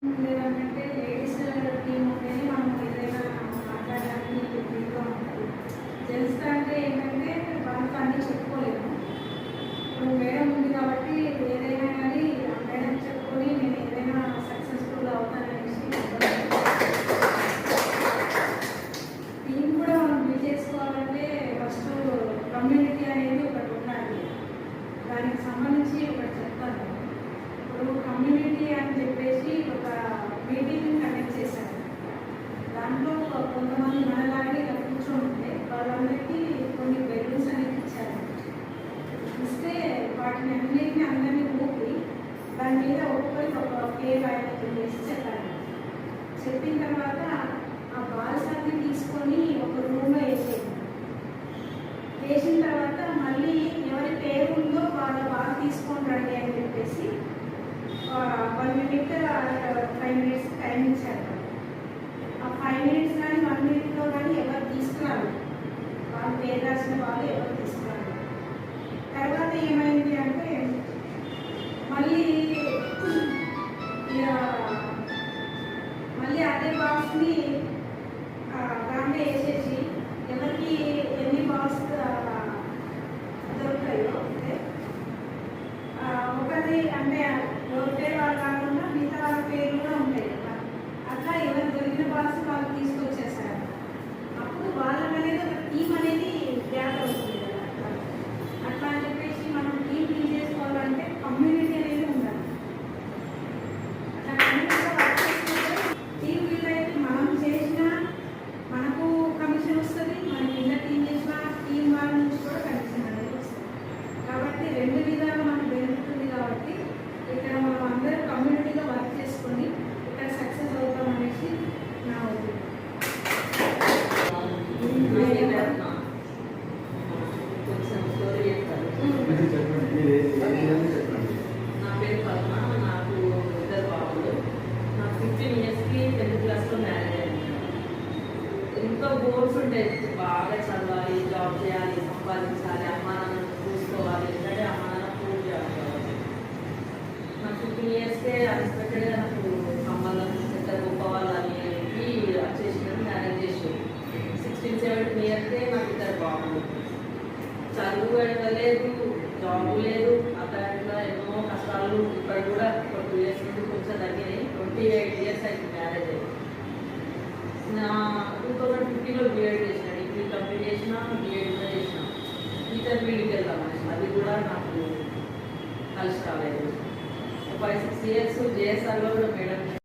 లేదంటే ladies team ఉంటేనే మనం ఏదైనా మాట్లాడడానికి వీలుగా ఉంటుంది. జెంట్స్ అంటే ఏంటంటే వాళ్ళతో అన్నీ చెప్పుకోలేము. ఇప్పుడు మేడం ఉంది కాబట్టి ఏదైనా కానీ ఆ మేడం చెప్పుకొని నేను ఏదైనా సక్సెస్ఫుల్ అవుతాననేసి టీం కూడా మనం బిల్డ్ చేసుకోవాలంటే ఫస్ట్ కమ్యూనిటీ అనేది ఒకటి ఉండాలి. దానికి సంబంధించి ఒకటి చెప్తాను. ఇప్పుడు కమ్యూనిటీ అని చెప్పేసి ఒక మీటింగ్ కండక్ట్ చేశారు. దాంట్లో కొంతమంది మనలాగే ఇలా కూర్చొని ఉంటే వాళ్ళందరికీ కొన్ని బెలూన్స్ అనేది ఇచ్చారు. ఇస్తే వాటిని అందరినీ ఊపి దాని మీద ఒక్కొక్కరికి ఒక పేరు ఆయన వేసి చెప్పారు. చెప్పిన తర్వాత ఆ బాల్స్ అన్ని తీసుకొని ఒక రూమ్లో వేసిన తర్వాత మళ్ళీ ఎవరి పేరు ఉందో వాళ్ళ బాల్ తీసుకొని రండి అని చెప్పేసి 1 minute 5 minutes టైం ఇచ్చారు. ఆ 5 minutes కానీ 1 minute కానీ ఎవరు తీసుకురారు, వాళ్ళు పేరు రాసిన వాళ్ళు ఎవరు తీసుకురారు. తర్వాత ఏమైంది అంటే మళ్ళీ అదే బాక్స్ని దాంట్లో వేసేసి ఎవరికి ఎన్ని బాక్స్ దొరుకుతాయో ఒకటి అంటే ఎవరి పేరు వాళ్ళు కాకుండా మిగతా వాళ్ళ పేరు కూడా ఉంటాయి కదా. అట్లా ఎవరు దొరికిన బాక్స్ వాళ్ళు తీసుకొచ్చేసారు. అప్పుడు వాళ్ళకనేది ఒక టీం అనేది గ్యాప్ అవుతుంది కదా. అట్లా అని చెప్పేసి మనం టీం బిల్డ్ చేసుకోవాలంటే కమ్యూనిటీ అనేది ఉండాలి. అట్లా కమ్యూనిటీగా వర్క్ చేసుకుంటే టీం బిల్డ్ అయితే మనం చేసినా మనకు కమిషన్ వస్తుంది, మన కింద టీం చేసిన టీం వాళ్ళ నుంచి కూడా కమిషన్ అనేది వస్తుంది. కాబట్టి 2 విధాలు మనకు బెనిఫిట్ ఉంది. కాబట్టి ఇక్కడ మనం అందరూ కమ్యూనిటీగా వర్క్ చేసుకొని ఇక్కడ సక్సెస్ అవుతాం అనేసి నా ఒపీనియన్. నా పేరు పద్మ. నాకు 2 బాబులు. నాకు 15 yearsకి 10th క్లాస్లో మ్యారేజ్ అయింది. ఎంతో గోల్స్ ఉంటాయి. బాగా చదవాలి, జాబ్ చేయాలి, సంపాదించాలి, అమ్మా నాన్న చూసుకోవాలి, ఎందుకంటే అమ్మా నాన్న ప్రూవ్ చేయాలి. నాకు 15 yearsకే అన్ఎక్స్పెక్టెడ్గా నాకు సంబంధం ఎంత గొప్ప వాళ్ళని వచ్చేసినాను. మ్యారేజ్ చేసి 16-17 yearsకే నాకు 2 బాబులు. చదువు వెళ్ళలేదు, జాబ్ లేదు, అతనిలో ఎన్నో కష్టాలు. ఇప్పుడు కూడా ఒక 2 years నుండి కొంచెం తగ్గినాయి. 28 years అయింది మ్యారేజ్ అయ్యి. నా 2015లో బీఎడ్ చేసిన, డిగ్రీ కంప్లీట్ చేసిన, బీఎడ్ కూడా చేసిన. టీచర్ ఫీల్డ్కి వెళ్దామని అది కూడా నాకు కలిసి రాలేదు. 5-6 years జేఎస్ఆర్లో కూడా మేడం